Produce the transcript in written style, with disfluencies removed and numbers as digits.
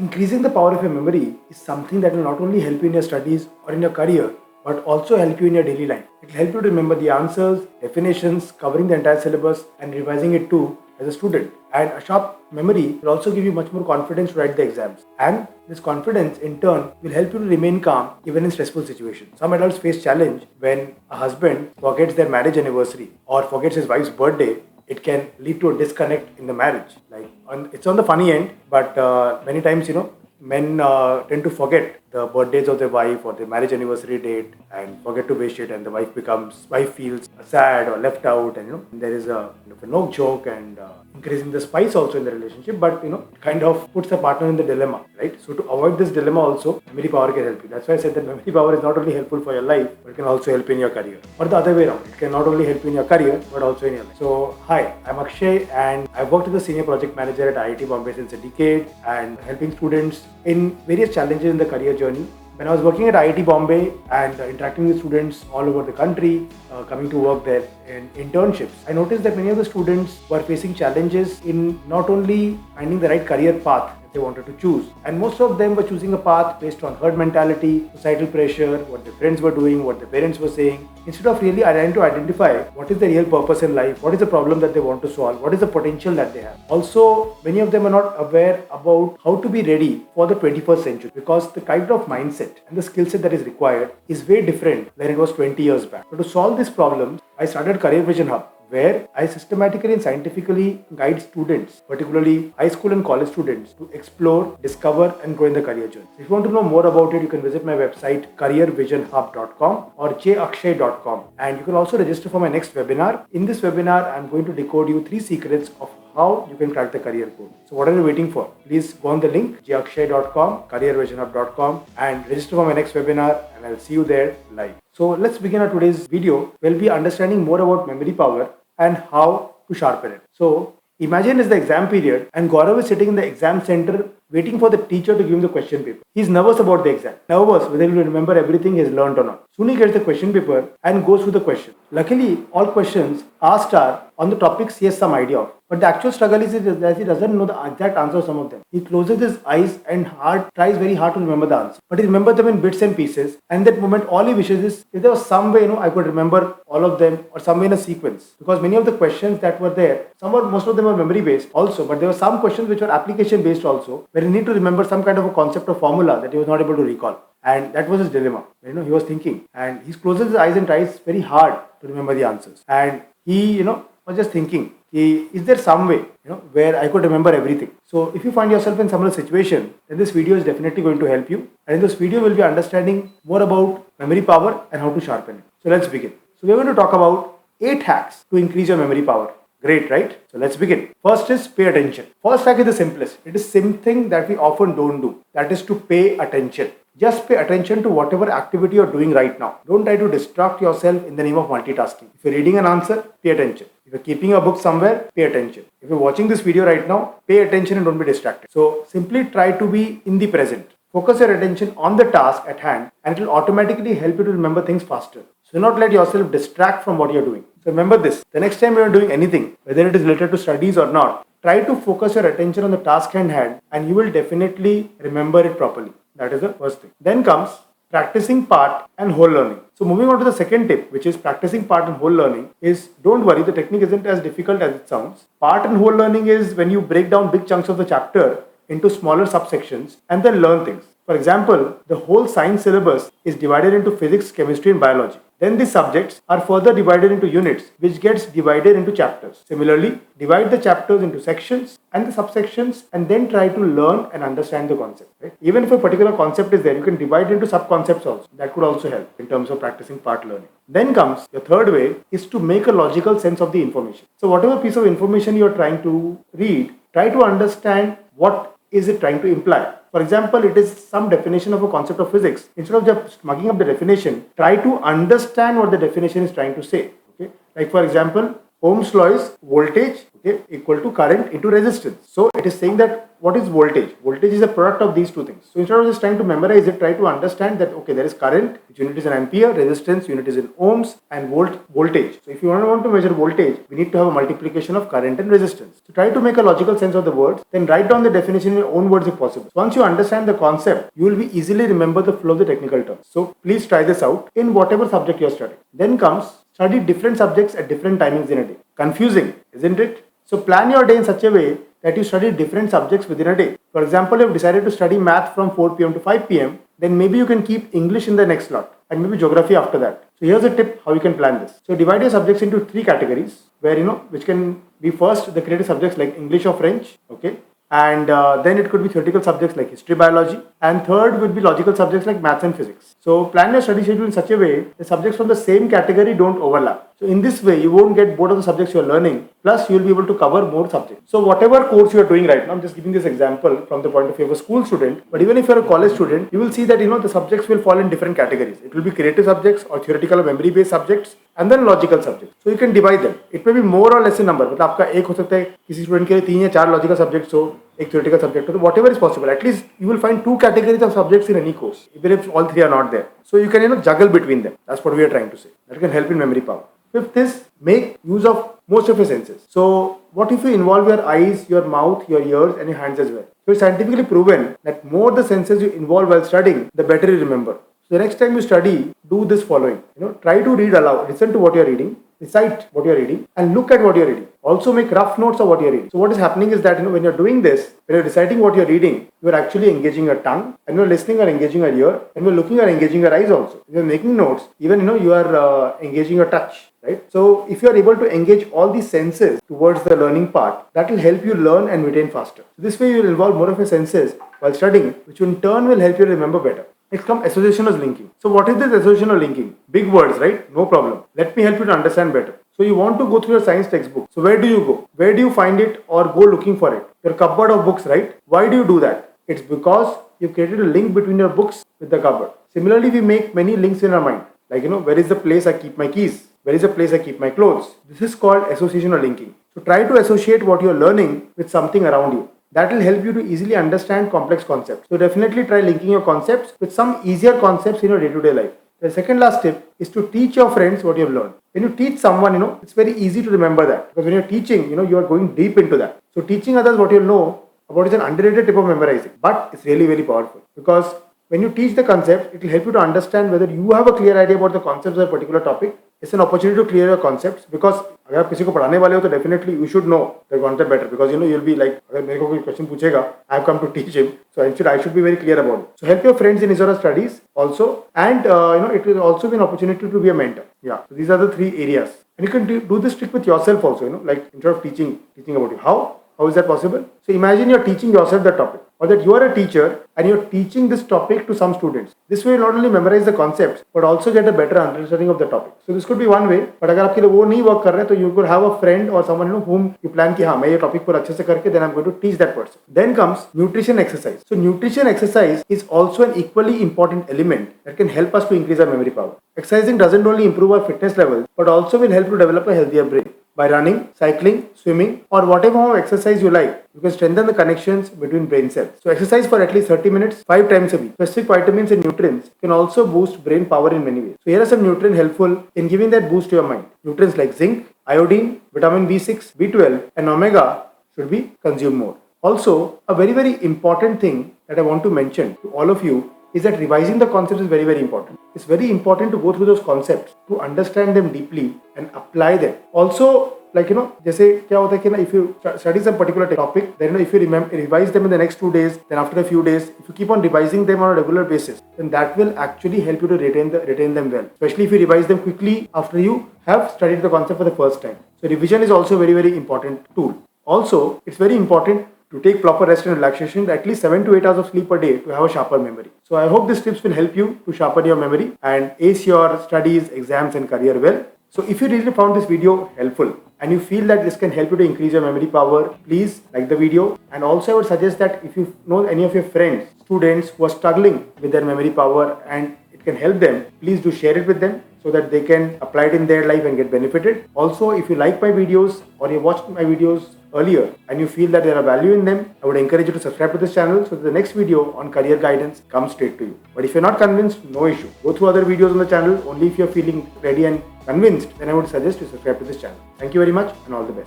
Increasing the power of your memory is something that will not only help you in your studies or in your career, but also help you in your daily life. It will help you to remember the answers, definitions, covering the entire syllabus and revising it too as a student. And a sharp memory will also give you much more confidence to write the exams. And this confidence in turn will help you to remain calm even in stressful situations. Some adults face challenge when a husband forgets their marriage anniversary or forgets his wife's birthday. It can lead to a disconnect in the marriage. It's on the funny end, but many times, men tend to forget the birthdays of their wife or their marriage anniversary date and forget to wish it, and the wife feels sad or left out, and there is a no joke and increasing the spice also in the relationship, but it kind of puts the partner in the dilemma, right? So to avoid this dilemma also, memory power can help you. That's why I said that memory power is not only helpful for your life, but it can also help in your career, or the other way around. It can not only help you in your career but also in your life. So hi, I'm Akshay and I've worked as a senior project manager at IIT Bombay since a decade and helping students in various challenges in the career journey. When I was working at IIT Bombay and interacting with students all over the country, coming to work there in internships, I noticed that many of the students were facing challenges in not only finding the right career path that they wanted to choose, and most of them were choosing a path based on herd mentality, societal pressure, what their friends were doing, what their parents were saying, instead of really trying to identify what is the real purpose in life, what is the problem that they want to solve, what is the potential that they have. Also, many of them are not aware about how to be ready for the 21st century, because the kind of mindset and the skill set that is required is way different than it was 20 years back. So to solve these problems, I started Career Vision Hub, where I systematically and scientifically guide students, particularly high school and college students, to explore, discover and grow in the career journey. If you want to know more about it, you can visit my website careervisionhub.com or jakshay.com, and you can also register for my next webinar. In this webinar, I'm going to decode you 3 secrets of how you can crack the career code. So what are you waiting for? Please go on the link jakshay.com, careervisionhub.com and register for my next webinar, and I'll see you there live. So let's begin our today's video. We'll be understanding more about memory power and how to sharpen it. So imagine it's the exam period and Gaurav is sitting in the exam center waiting for the teacher to give him the question paper. He's nervous about the exam. Nervous whether he will remember everything he's learned or not. Soon he gets the question paper and goes through the question. Luckily, all questions asked are on the topics he has some idea of. But the actual struggle is that he doesn't know the exact answer of some of them. He closes his eyes and tries very hard to remember the answer. But he remembers them in bits and pieces. And that moment, all he wishes is, if there was some way, I could remember all of them or some way in a sequence. Because many of the questions that were there, most of them were memory based also. But there were some questions which were application based also, where he need to remember some kind of a concept or formula that he was not able to recall. And that was his dilemma. He was thinking. And he closes his eyes and tries very hard to remember the answers. And he, was just thinking, is there some way, where I could remember everything? So if you find yourself in similar situation, then this video is definitely going to help you. And in this video, we'll be understanding more about memory power and how to sharpen it. So let's begin. So we're going to talk about 8 hacks to increase your memory power. Great, right? So let's begin. First is pay attention. First hack is the simplest. It is something that we often don't do. That is to pay attention. Just pay attention to whatever activity you're doing right now. Don't try to distract yourself in the name of multitasking. If you're reading an answer, pay attention. If you're keeping a book somewhere, pay attention. If you're watching this video right now, pay attention and don't be distracted. So simply try to be in the present. Focus your attention on the task at hand and it will automatically help you to remember things faster. So do not let yourself distract from what you're doing. So remember this, the next time you're doing anything, whether it is related to studies or not, try to focus your attention on the task at hand and you will definitely remember it properly. That is the first thing. Then comes practicing part and whole learning. So moving on to the second tip, which is practicing part and whole learning, is don't worry, the technique isn't as difficult as it sounds. Part and whole learning is when you break down big chunks of the chapter into smaller subsections and then learn things. For example, the whole science syllabus is divided into physics, chemistry and biology. Then the subjects are further divided into units, which gets divided into chapters. Similarly, divide the chapters into sections and the subsections and then try to learn and understand the concept. Right? Even if a particular concept is there, you can divide into sub-concepts also. That could also help in terms of practicing part learning. Then comes your third way is to make a logical sense of the information. So whatever piece of information you are trying to read, try to understand what is it trying to imply. For example, it is some definition of a concept of physics. Instead of just mugging up the definition, try to understand what the definition is trying to say. Okay? Like for example, Ohm's law is voltage, okay, equal to current into resistance. So it is saying that what is voltage? Voltage is a product of these two things. So instead of just trying to memorize it, try to understand that okay, there is current, which unit is in ampere, resistance, unit is in ohms, and voltage. So if you want to measure voltage, we need to have a multiplication of current and resistance. So try to make a logical sense of the words, then write down the definition in your own words if possible. So once you understand the concept, you will be easily remember the flow of the technical terms. So please try this out in whatever subject you are studying. Then comes study different subjects at different timings in a day. Confusing, isn't it? So plan your day in such a way that you study different subjects within a day. For example, if you decided to study math from 4 p.m. to 5 p.m., then maybe you can keep English in the next slot and maybe geography after that. So here's a tip how you can plan this. So divide your subjects into 3 categories where which can be first the creative subjects like English or French, okay, and then it could be theoretical subjects like history, biology, and third would be logical subjects like maths and physics. So plan your study schedule in such a way the subjects from the same category don't overlap. So in this way, you won't get bored of the subjects you are learning, plus you will be able to cover more subjects. So whatever course you are doing right now, I'm just giving this example from the point of view of a school student, but even if you are a college student, you will see that the subjects will fall in different categories. It will be creative subjects or theoretical or memory based subjects and then logical subjects. So you can divide them. It may be more or less in number. मतलब आपका एक हो सकता है किसी student के लिए 3 या 4 logical subjects हो, एक theoretical subject हो, तो whatever is possible. At least you will find 2 categories of subjects in any course, even if all 3 are not there. So you can juggle between them. That's what we are trying to say. That can help in memory power. Fifth is make use of most of your senses. So what if you involve your eyes, your mouth, your ears and your hands as well? So it's scientifically proven that more the senses you involve while studying, the better you remember. So the next time you study, do this following. Try to read aloud, listen to what you are reading, recite what you are reading and look at what you are reading. Also make rough notes of what you are reading. So what is happening is that when you are doing this, when you are reciting what you are reading, you are actually engaging your tongue, and you are listening or engaging your ear, and you are looking or engaging your eyes also. If you are making notes, even you are engaging your touch. Right? So if you are able to engage all these senses towards the learning part, that will help you learn and retain faster. So this way you will involve more of your senses while studying, which in turn will help you remember better. Next comes association or linking. So what is this association or linking? Big words, right? No problem. Let me help you to understand better. So you want to go through your science textbook. So where do you go? Where do you find it or go looking for it? Your cupboard of books, right? Why do you do that? It's because you've created a link between your books with the cupboard. Similarly, we make many links in our mind. Like, where is the place I keep my keys? Where is the place I keep my clothes? This is called association or linking. So try to associate what you're learning with something around you. That will help you to easily understand complex concepts. So definitely try linking your concepts with some easier concepts in your day-to-day life. The second last tip is to teach your friends what you've learned. When you teach someone, it's very easy to remember that. Because when you're teaching, you are going deep into that. So teaching others what you know about is an underrated tip of memorizing. But it's really very powerful. Because when you teach the concept, it will help you to understand whether you have a clear idea about the concepts of a particular topic. It's an opportunity to clear your concepts because अगर आप किसी को पढ़ाने वाले हो तो definitely you should know the concept better because you'll be like अगर मेरे को कोई question पूछेगा I have come to teach him so I should be very clear about it. So help your friends in his or her studies also and it will also be an opportunity to be a mentor. Yeah, so these are the 3 areas and you can do this trick with yourself also. Like instead of teaching about you. How is that possible? So imagine you're teaching yourself the topic or that you are a teacher and you're teaching this topic to some students. This way you not only memorize the concepts but also get a better understanding of the topic. So this could be one way, but अगर आपके लिए वो नहीं work कर रहे तो you could have a friend or someone whom you plan कि हाँ मैं ये topic पर अच्छे से करके then I'm going to teach that person. Then comes nutrition exercise. So nutrition exercise is also an equally important element that can help us to increase our memory power. Exercising doesn't only improve our fitness levels but also will help to develop a healthier brain. By running, cycling, swimming or whatever form of exercise you like, you can strengthen the connections between brain cells. So exercise for at least 30 minutes, 5 times a week. Specific vitamins and nutrients can also boost brain power in many ways. So here are some nutrients helpful in giving that boost to your mind. Nutrients like zinc, iodine, vitamin B6, B12 and omega should be consumed more. Also, a very, very important thing that I want to mention to all of you is that revising the concepts is very, very important. It's very important to go through those concepts, to understand them deeply and apply them. Also, जैसे क्या होता है कि if you study some particular topic, then if you revise them in the next 2 days, then after a few days, if you keep on revising them on a regular basis, then that will actually help you to retain them well. Especially if you revise them quickly after you have studied the concept for the first time. So revision is also a very, very important tool. Also, it's very important to take proper rest and relaxation, at least 7 to 8 hours of sleep per day to have a sharper memory. So I hope these tips will help you to sharpen your memory and ace your studies, exams and career well. So if you really found this video helpful and you feel that this can help you to increase your memory power, please like the video. And also I would suggest that if you know any of your friends, students who are struggling with their memory power and it can help them, please do share it with them so that they can apply it in their life and get benefited. Also, if you like my videos or you watched my videos earlier and you feel that there are value in them, I would encourage you to subscribe to this channel so that the next video on career guidance comes straight to you. But if you're not convinced, no issue. Go through other videos on the channel. Only if you're feeling ready and convinced, then I would suggest you subscribe to this channel. Thank you very much and all the best.